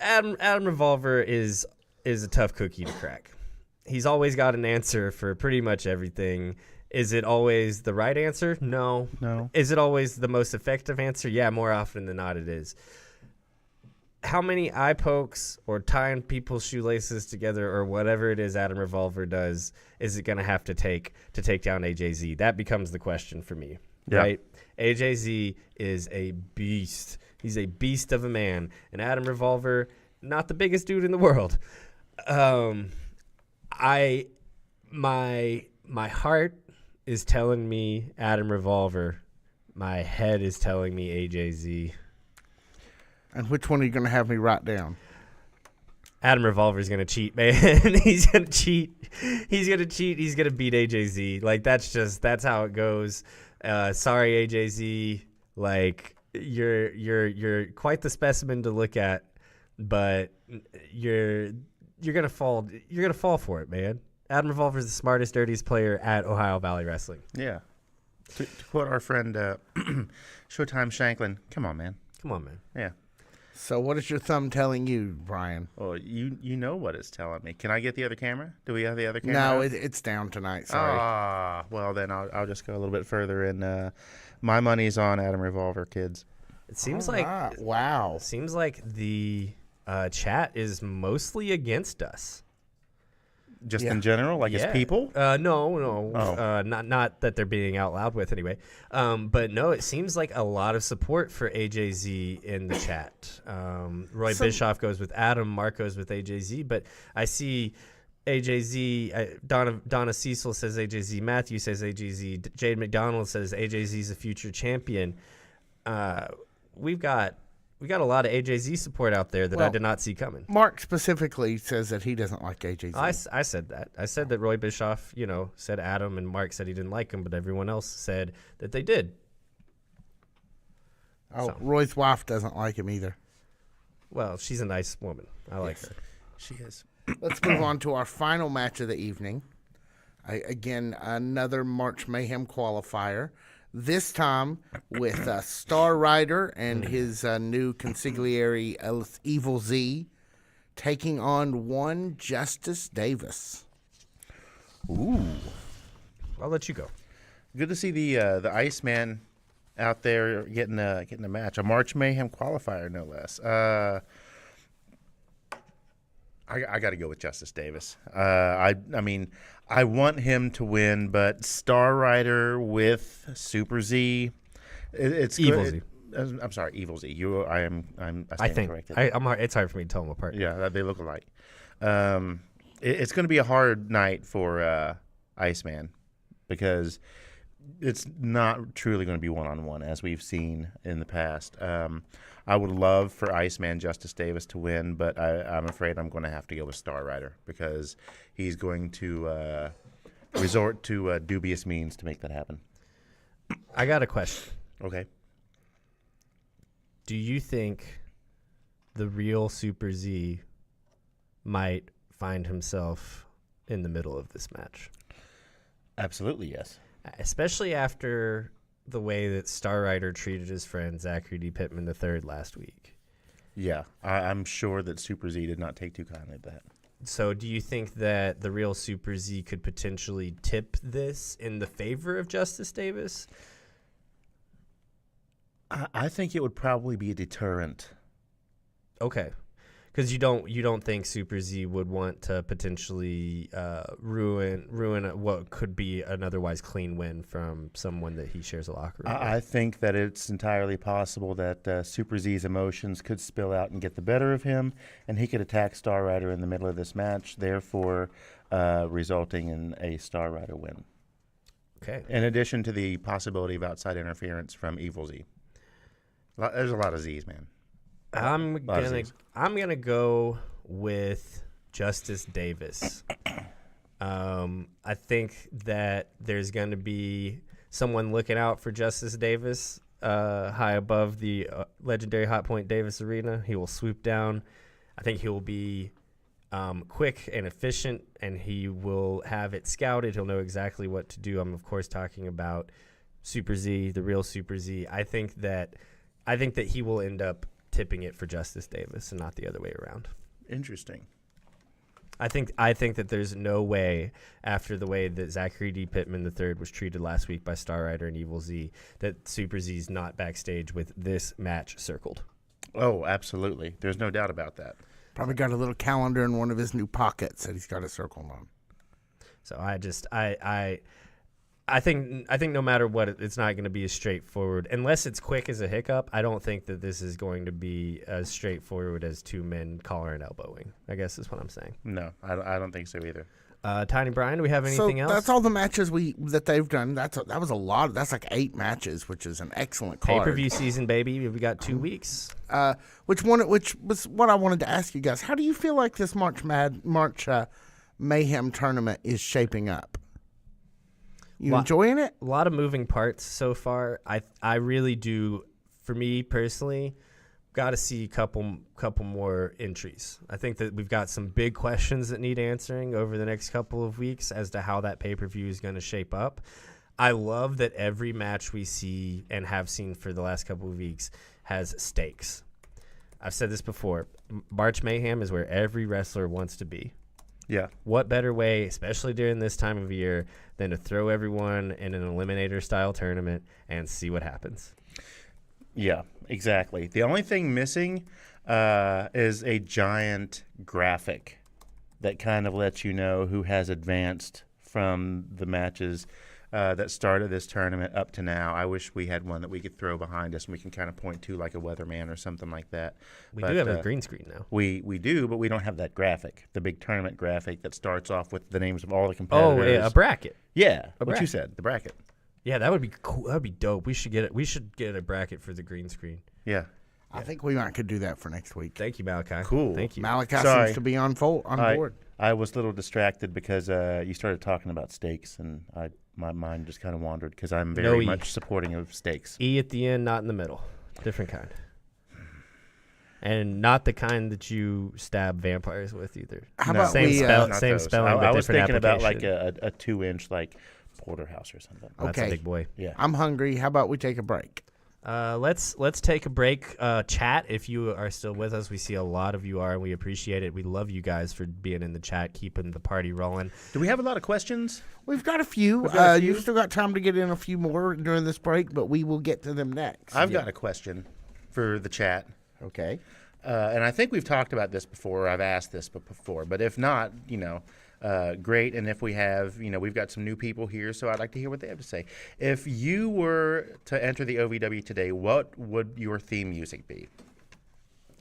Adam Revolver is a tough cookie to crack. He's always got an answer for pretty much everything. Is it always the right answer? No. Is it always the most effective answer? Yeah, more often than not it is. How many eye pokes or tying people's shoelaces together or whatever it is Adam Revolver does is it going to have to take down AJZ? That becomes the question for me, right? AJZ is a beast. He's a beast of a man. And Adam Revolver, not the biggest dude in the world. My heart is telling me Adam Revolver. My head is telling me AJZ. And which one are you going to have me write down? Adam Revolver's going to cheat, man. He's going to cheat. He's going to cheat. He's going to beat AJZ. Like, that's how it goes. Sorry, AJZ. Like, you're quite the specimen to look at, but you're going to fall. You're going to fall for it, man. Adam Revolver's the smartest, dirtiest player at Ohio Valley Wrestling. Yeah. To quote our friend Showtime Shanklin, come on, man. Come on, man. Yeah. So what is your thumb telling you, Brian? Oh, you know what it's telling me. Can I get the other camera? Do we have the other camera? No, it's down tonight. Sorry. Ah, well then I'll just go a little bit further, and my money's on Adam Revolver, kids. It seems All like right. Wow. seems like the chat is mostly against us. Just in general, like as people? No. Oh. Not that they're being out loud with anyway. But no, it seems like a lot of support for AJZ in the chat. Roy Bischoff goes with Adam, Mark goes with AJZ, but I see AJZ, Donna Cecil says AJZ, Matthew says AJZ, Jade McDonald says AJZ is a future champion. We got a lot of AJZ support out there that I did not see coming. Mark specifically says that he doesn't like AJZ. I said that. I said that Roy Bischoff, said Adam, and Mark said he didn't like him, but everyone else said that they did. Roy's wife doesn't like him either. Well, she's a nice woman. I like her. She is. Let's move on to our final match of the evening. Again, another March Mayhem qualifier. This time with Star Rider and his new consigliere Evil Z taking on one Justice Davis. Ooh. I'll let you go. Good to see the Iceman out there getting a match, a March Mayhem qualifier, no less. I got to go with Justice Davis. I mean, I want him to win, but Star Rider with Super Z, it's Evil good. Z. I'm sorry, Evil Z. I think corrected. it's hard for me to tell them apart. Yeah, they look alike. It's going to be a hard night for Iceman because it's not truly going to be one-on-one as we've seen in the past. I would love for Iceman Justice Davis to win, but I'm afraid I'm going to have to go with Star Rider because he's going to resort to dubious means to make that happen. I got a question. Okay. Do you think the real Super Z might find himself in the middle of this match? Absolutely, yes. Especially after the way that Star Rider treated his friend Zachary D. Pittman III last week. Yeah, I'm sure that Super Z did not take too kindly to that. So do you think that the real Super Z could potentially tip this in the favor of Justice Davis? I think it would probably be a deterrent. Okay. Because you don't think Super Z would want to potentially ruin what could be an otherwise clean win from someone that he shares a locker room with. I think that it's entirely possible that Super Z's emotions could spill out and get the better of him, and he could attack Star Rider in the middle of this match, therefore resulting in a Star Rider win. Okay. In addition to the possibility of outside interference from Evil Z. There's a lot of Z's, man. I'm gonna go with Justice Davis. I think that there's gonna be someone looking out for Justice Davis high above the legendary Hot Point Davis Arena. He will swoop down. I think he will be quick and efficient, and he will have it scouted. He'll know exactly what to do. I'm of course talking about Super Z, the real Super Z. I think that he will end up tipping it for Justice Davis and not the other way around. Interesting. I think that there's no way, after the way that Zachary D. Pittman III was treated last week by Star Rider and Evil Z, that Super Z's not backstage with this match circled. Oh, absolutely. There's no doubt about that. Probably got a little calendar in one of his new pockets that he's got a circle on. So I think no matter what, it's not going to be as straightforward. Unless it's quick as a hiccup, I don't think that this is going to be as straightforward as two men collar and elbowing, I guess is what I'm saying. No, I don't think so either. Tiny Brian, do we have anything else? That's all the matches that they've done. That was a lot. That's like 8 matches, which is an excellent card. Pay-per-view season, baby. We got 2 weeks. Which was what I wanted to ask you guys. How do you feel like this March Mayhem tournament is shaping up? You enjoying it? A lot of moving parts so far. I really do. For me personally, got to see a couple more entries. I think that we've got some big questions that need answering over the next couple of weeks as to how that pay-per-view is going to shape up. I love that every match we see and have seen for the last couple of weeks has stakes. I've said this before. March Mayhem is where every wrestler wants to be. Yeah. What better way, especially during this time of year, than to throw everyone in an eliminator-style tournament and see what happens? Yeah, exactly. The only thing missing is a giant graphic that kind of lets you know who has advanced from the matches that started this tournament up to now. I wish we had one that we could throw behind us and we can kind of point to like a weatherman or something like that. We do have a green screen now. We do, but we don't have that graphic, the big tournament graphic that starts off with the names of all the competitors. Oh, yeah, a bracket. Yeah, what bracket. you said, the bracket. Yeah, that would be cool. That would be dope. We should get it. We should get a bracket for the green screen. Yeah. I think we might could do that for next week. Thank you, Malachi. Cool. Thank you. Malachi Sorry. seems to be on board. I was a little distracted because you started talking about steaks, and my mind just kind of wandered because I'm very much supporting of steaks. E at the end, not in the middle. Different kind. And not the kind that you stab vampires with either. How about same we, same those. spelling, but I was different thinking about like application. a 2-inch like porterhouse or something. Oh, that's a big boy. Yeah. I'm hungry. How about we take a break? Let's take a break. Chat, if you are still with us, we see a lot of you are, and we appreciate it. We love you guys for being in the chat, keeping the party rolling. Do we have a lot of questions? We've got a few. got a few? You've still got time to get in a few more during this break, but we will get to them next. I've got a question for the chat. Okay. And I think we've talked about this before. I've asked this before. But if not, great. And if we have, we've got some new people here, so I'd like to hear what they have to say. If you were to enter the OVW today, what would your theme music be?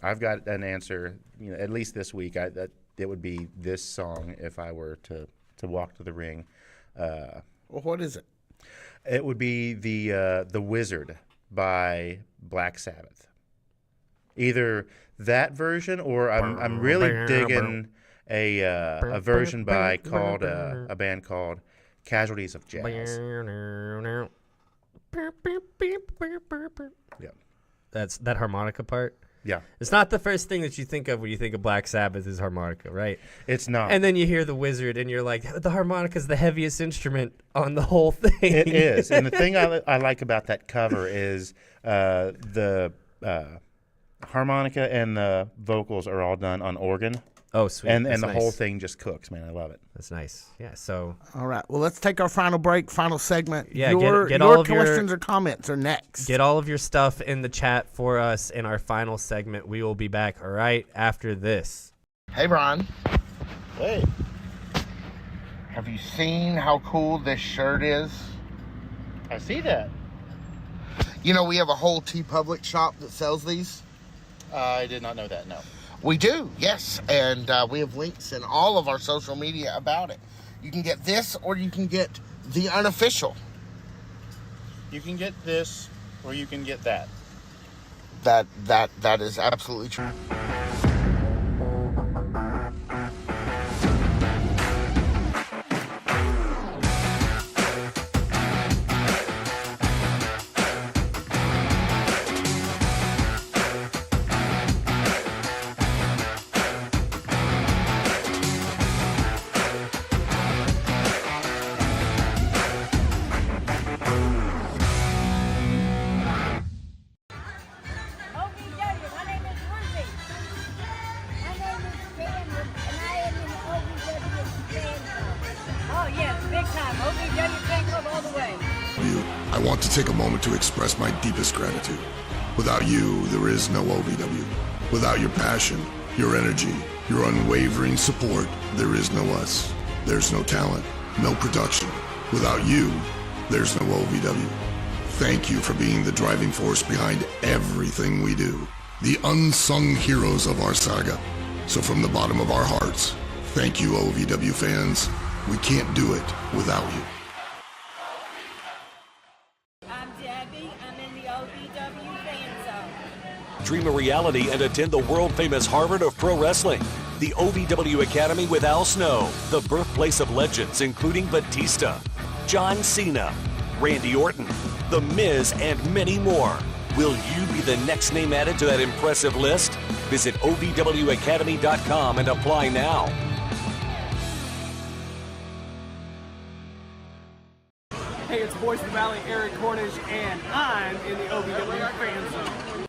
I've got an answer, at least this week. That it would be this song if I were to walk to the ring. Well, what is it? It would be the Wizard by Black Sabbath. Either that version, or I'm really digging a version called a band called Casualties of Jazz. Yeah, That's that harmonica part. yeah, It's not the first thing that you think of when you think of Black Sabbath is harmonica, right? it's not. And then you hear the Wizard, and you're like, the harmonica's the heaviest instrument on the whole thing. It is, and the thing I like about that cover is the harmonica and the vocals are all done on organ. Oh, sweet. And That's the nice. whole thing just cooks, man. I love it. That's nice. Yeah, so All right. Well, let's take our final break, final segment. Yeah, your get all of your- questions or comments are next. get all of your stuff in the chat for us in our final segment. We will be back right after this. Hey, Ron. Hey. Have you seen how cool this shirt is? I see that. We have a whole TeePublic shop that sells these. I did not know that, no. We do, yes. And we have links in all of our social media about it. You can get this, or you can get the unofficial. You can get this, or you can get that. That is absolutely true. OVW, my name is Ruby. My name is Sandra, and I am in the OVW fan club. Oh yes, big time. OVW fan club all the way. I want to take a moment to express my deepest gratitude. Without you, there is no OVW. Without your passion, your energy, your unwavering support, there is no us. There's no talent, no production. Without you, there's no OVW. Thank you for being the driving force behind everything we do. The unsung heroes of our saga. So from the bottom of our hearts, thank you, OVW fans. We can't do it without you. I'm Debbie. I'm in the OVW fan zone. Dream a reality and attend the world-famous Harvard of Pro Wrestling. The OVW Academy with Al Snow, the birthplace of legends including Batista, John Cena, Randy Orton, The Miz, and many more. Will you be the next name added to that impressive list? Visit OVWacademy.com and apply now. Hey, it's Boys from the Valley, Eric Cornish, and I'm in the OVW fan zone.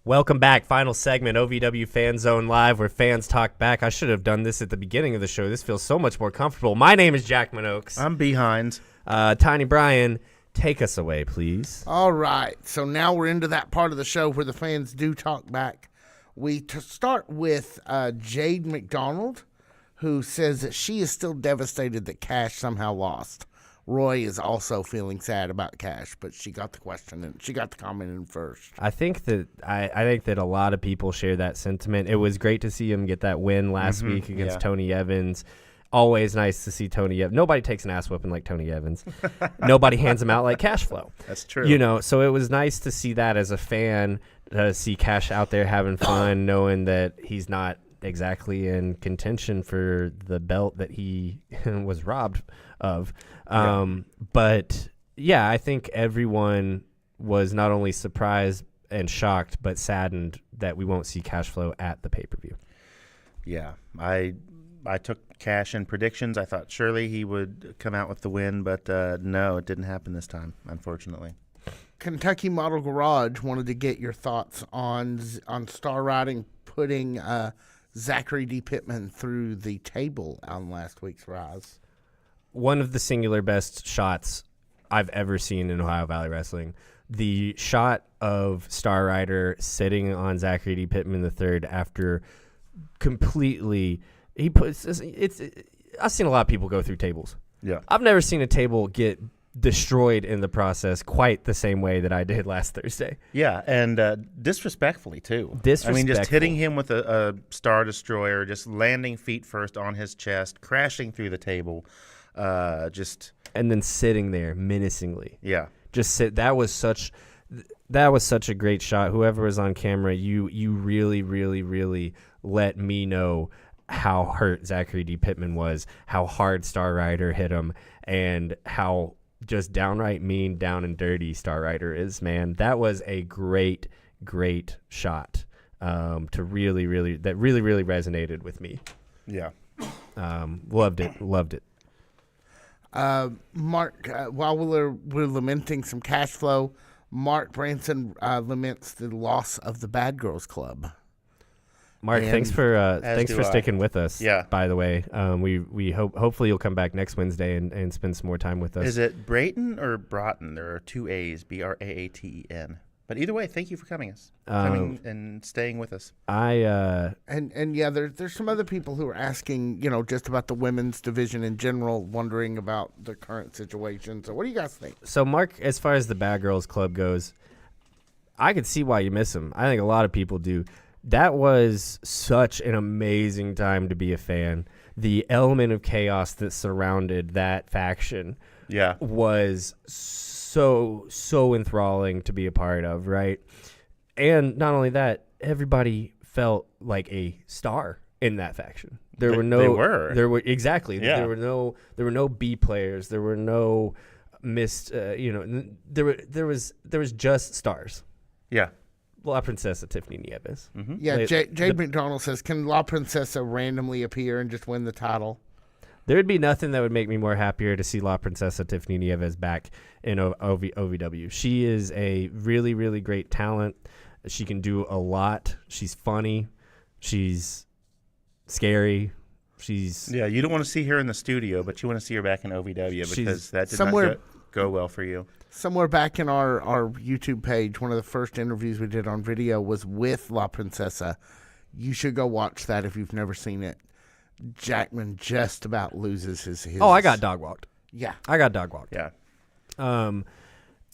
Welcome back. Final segment, OVW Fan Zone Live, where fans talk back. I should have done this at the beginning of the show. This feels so much more comfortable. My name is Jack Minox. I'm behind. Tiny Brian, take us away, please. All right. So now we're into that part of the show where the fans do talk back. We start with Jade McDonald, who says that she is still devastated that Cash somehow lost. Roy is also feeling sad about Cash, but she got the question and she got the comment in first. I think that I think that a lot of people share that sentiment. It was great to see him get that win last week against Tony Evans. Always nice to see Tony Evans. Nobody takes an ass whooping like Tony Evans. Nobody hands him out like Cash Flow. That's true. You know, so it was nice to see that as a fan, see Cash out there having fun, knowing that he's not exactly in contention for the belt that he was robbed of. But yeah, I think everyone was not only surprised and shocked, but saddened that we won't see Cash Flow at the pay-per-view. Yeah, I took Cash in predictions. I thought surely he would come out with the win, but no, it didn't happen this time, unfortunately. Kentucky Model Garage wanted to get your thoughts on Star Riding putting Zachary D. Pittman through the table on last week's Rise. One of the singular best shots I've ever seen in Ohio Valley Wrestling. The shot of Star Rider sitting on Zachary D. Pittman III after completely I've seen a lot of people go through tables. Yeah. I've never seen a table get destroyed in the process quite the same way that I did last Thursday. Yeah, and disrespectfly, too. Disrespectful. I mean, just hitting him with a Star Destroyer, just landing feet first on his chest, crashing through the table, and then sitting there menacingly. Yeah. Just sit. That was such a great shot. Whoever was on camera, you really, really, really let me know how hurt Zachary D. Pittman was, how hard Star Rider hit him, and how just downright mean, down and dirty Star Rider is, man. That was a great, great shot that really, really resonated with me. Yeah. Loved it. Mark, while we're lamenting some Cash Flow, Mark Branson laments the loss of the Bad Girls Club. Mark, And thanks for sticking with us. Yeah. By the way, we hopefully you'll come back next Wednesday and spend some more time with us. Is it Brayton or Broughton? There are two A's, Braten. But either way, thank you for coming and staying with us. And yeah, there's some other people who are asking, just about the women's division in general, wondering about the current situation. So what do you guys think? So Mark, as far as the Bad Girls Club goes, I could see why you miss them. I think a lot of people do. That was such an amazing time to be a fan. The element of chaos that surrounded that faction was so enthralling to be a part of, right? And not only that, everybody felt like a star in that faction. There were no B players. There were no missed. There was just stars. Yeah. La Princesa Tiffany Nieves. Mm-hmm. Yeah, Jade McDonald says, can La Princesa randomly appear and just win the title? There would be nothing that would make me more happier to see La Princesa Tiffany Nieves back in OVW. She is a really, really great talent. She can do a lot. She's funny. She's scary. You don't want to see her in the studio, but you want to see her back in OVW because that did not go well for you. Somewhere back in our YouTube page, one of the first interviews we did on video was with La Princesa. You should go watch that if you've never seen it. Jackman just about loses his Oh, I got dog walked. Yeah. I got dog walked. Yeah.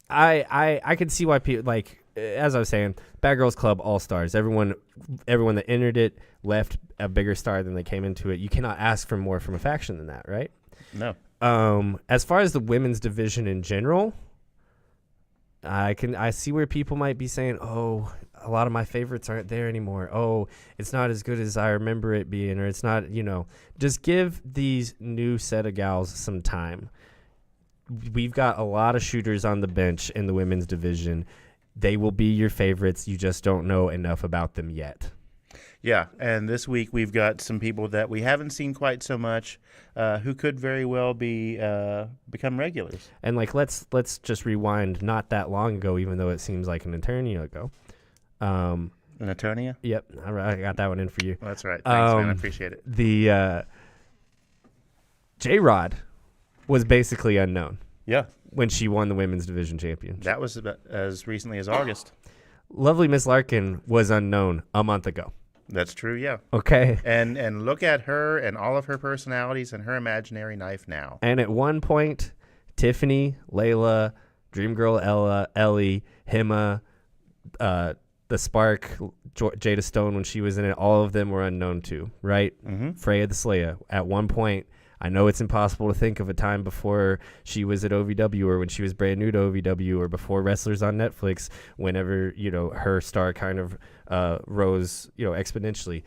I could see why people, like, as I was saying, Bad Girls Club All-Stars. Everyone that entered it left a bigger star than they came into it. You cannot ask for more from a faction than that, right? No. As far as the women's division in general, I see where people might be saying, oh, a lot of my favorites aren't there anymore. Oh, it's not as good as I remember it being, or it's not, just give these new set of gals some time. We've got a lot of shooters on the bench in the women's division. They will be your favorites. You just don't know enough about them yet. Yeah, and this week we've got some people that we haven't seen quite so much who could very well become regulars. And let's just rewind not that long ago, even though it seems like an eternity ago. And Antonia? Yep, I got that one in for you. Well, that's right. Thanks, man. I appreciate it. The J-Rod was basically unknown Yeah. when she won the women's division championship. That was about as recently as August. Lovely Miss Larkin was unknown a month ago. That's true, yeah. Okay. And look at her and all of her personalities and her imaginary knife now. And at one point, Tiffany, Layla, Dream Girl Ella, Ellie, Hima, the Spark, Jada Stone when she was in it, all of them were unknown too, right? Mm-hmm. Freya the Slayer. At one point, I know it's impossible to think of a time before she was at OVW or when she was brand new to OVW or before Wrestlers on Netflix, whenever, her star kind of rose, exponentially.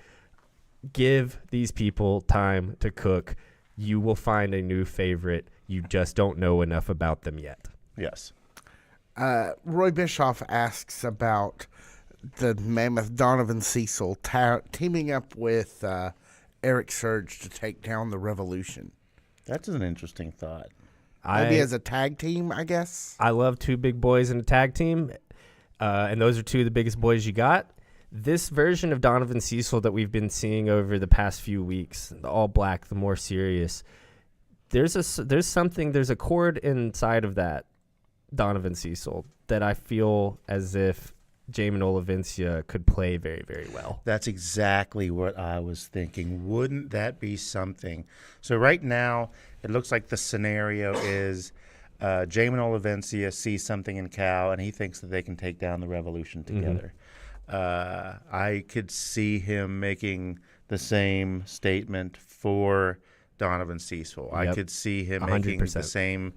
Give these people time to cook. You will find a new favorite. You just don't know enough about them yet. Yes. Roy Bischoff asks about the Mammoth Donovan Cecil teaming up with Eric Surge to take down the Revolution. That's an interesting thought. Maybe as a tag team, I guess. I love two big boys in a tag team, and those are two of the biggest boys you got. This version of Donovan Cecil that we've been seeing over the past few weeks, the all black, the more serious, there's a chord inside of that Donovan Cecil that I feel as if Jamin Olivencia could play very, very well. That's exactly what I was thinking. Wouldn't that be something? So right now, it looks like the scenario is Jamin Olivencia sees something in Cal, and he thinks that they can take down the Revolution together. I could see him making the same statement for Donovan Cecil. I could see him 100%. making the same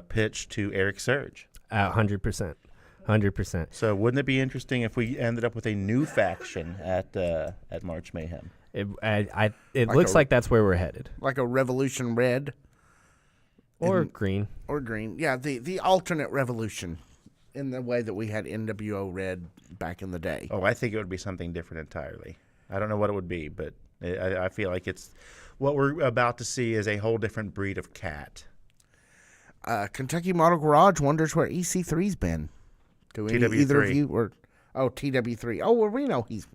pitch to Eric Surge. 100%. 100%. So wouldn't it be interesting if we ended up with a new faction at March Mayhem? It looks like that's where we're headed. Like a Revolution Red. Or green. Or green. Yeah, the alternate Revolution in the way that we had NWO Red back in the day. Oh, I think it would be something different entirely. I don't know what it would be, but I feel like it's what we're about to see is a whole different breed of cat. Kentucky Model Garage wonders where EC3's been. Do either of you or TW3? Oh, well, we know he's.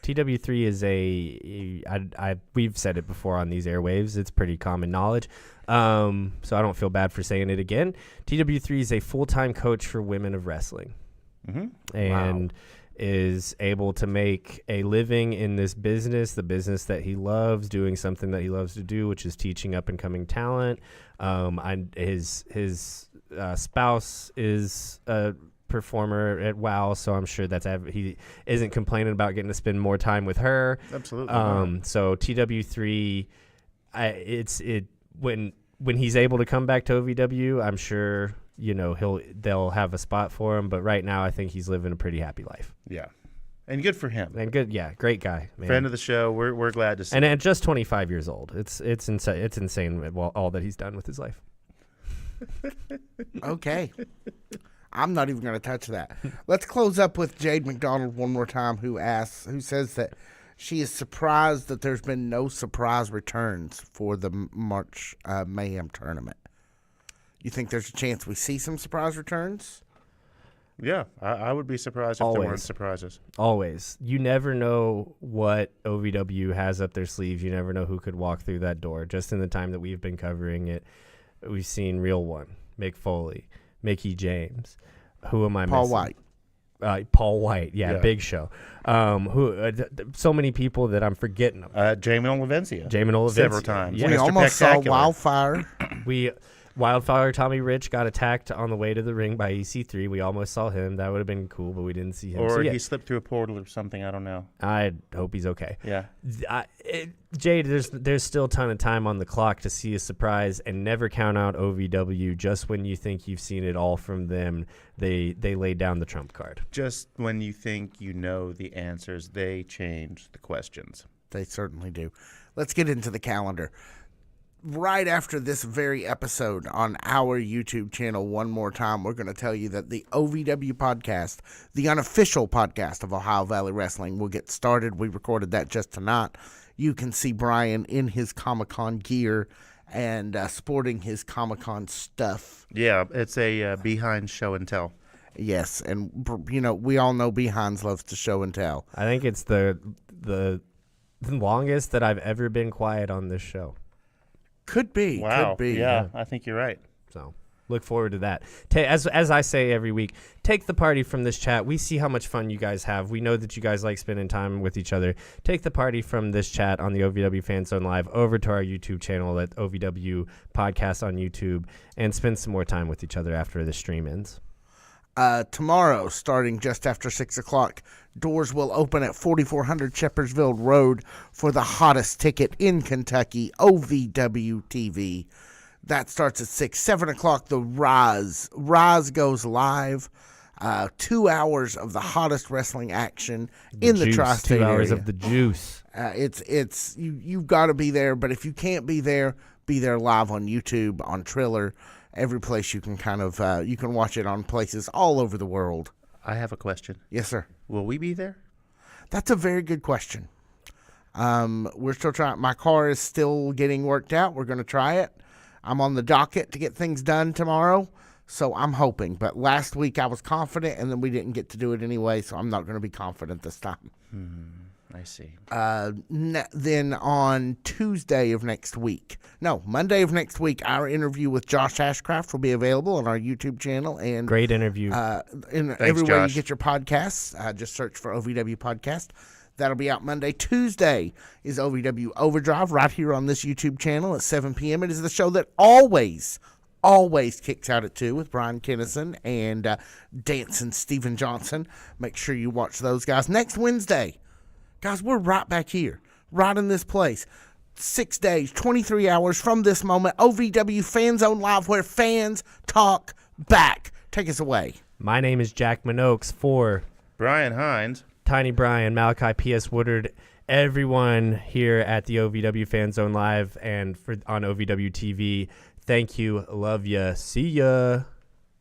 TW3 is we've said it before on these airwaves. It's pretty common knowledge. So I don't feel bad for saying it again. TW3 is a full-time coach for women of wrestling. Mm-hmm. And is able to make a living in this business, the business that he loves, doing something that he loves to do, which is teaching up-and-coming talent. His spouse is a performer at WOW, so I'm sure he isn't complaining about getting to spend more time with her. Absolutely. So TW3, when he's able to come back to OVW, I'm sure they'll have a spot for him. But right now, I think he's living a pretty happy life. Yeah, and good for him. And good, great guy, man. Friend of the show. We're glad to see. And at just 25 years old, it's insane. It's insane all that he's done with his life. Okay. I'm not even going to touch that. Let's close up with Jade McDonald one more time, who says that she is surprised that there's been no surprise returns for the March Mayhem tournament. You think there's a chance we see some surprise returns? Yeah, I would be surprised if there weren't surprises. Always. You never know what OVW has up their sleeve. You never know who could walk through that door. Just in the time that we've been covering it, we've seen Real One, Mick Foley, Mickey James. Who am I Paul missing? White. Paul White, big show. So many people that I'm forgetting them. Jamin Olivencia. We Several times. Yeah. almost saw Wildfire. Wildfire Tommy Rich got attacked on the way to the ring by EC3. We almost saw him. That would have been cool, but we didn't see him. Or he slipped through a portal or something. I don't know. I hope he's okay. Yeah. Jade, there's still a ton of time on the clock to see a surprise, and never count out OVW. Just when you think you've seen it all from them, they lay down the trump card. Just when you think you know the answers, they change the questions. They certainly do. Let's get into the calendar. Right after this very episode on our YouTube channel, one more time, we're going to tell you that the OVW podcast, the unofficial podcast of Ohio Valley Wrestling, will get started. We recorded that just tonight. You can see Brian in his Comic-Con gear and sporting his Comic-Con stuff. Yeah, it's a behind show and tell. Yes, and we all know Behinds loves to show and tell. I think it's the longest that I've ever been quiet on this show. Could be. Wow. Could be. Yeah, I think you're right. So look forward to that. As I say every week, take the party from this chat. We see how much fun you guys have. We know that you guys like spending time with each other. Take the party from this chat on the OVW Fan Zone Live over to our YouTube channel at OVW Podcast on YouTube and spend some more time with each other after the stream ends. Tomorrow, starting just after 6 o'clock, doors will open at 4400 Shepherdsville Road for the hottest ticket in Kentucky, OVW TV. That starts at 6. 7 o'clock, the Rise. Rise goes live. 2 hours of the hottest wrestling action in the tri-state 2 hours area. of the juice. You've got to be there, but if you can't be there live on YouTube, on Triller, every place you can you can watch it on places all over the world. I have a question. Yes, sir. Will we be there? That's a very good question. We're still trying. My car is still getting worked out. We're going to try it. I'm on the docket to get things done tomorrow, so I'm hoping. But last week I was confident, and then we didn't get to do it anyway, so I'm not going to be confident this time. I see. Then on Monday of next week, our interview with Josh Ashcraft will be available on our YouTube channel. And Great interview. Everywhere Josh. you get your podcasts, just search for OVW Podcast. That'll be out Monday. Tuesday is OVW Overdrive right here on this YouTube channel at 7 p.m. It is the show that always kicks out at 2 with Brian Kennison and Dancing Steven Johnson. Make sure you watch those guys. Next Wednesday, guys, we're right back here, right in this place. 6 days, 23 hours from this moment, OVW Fan Zone Live, where fans talk back. Take us away. My name is Jack Minogues for Brian Hines. Tiny Brian, Malachi P.S. Woodard, everyone here at the OVW Fan Zone Live and on OVW TV. Thank you. Love ya. See ya.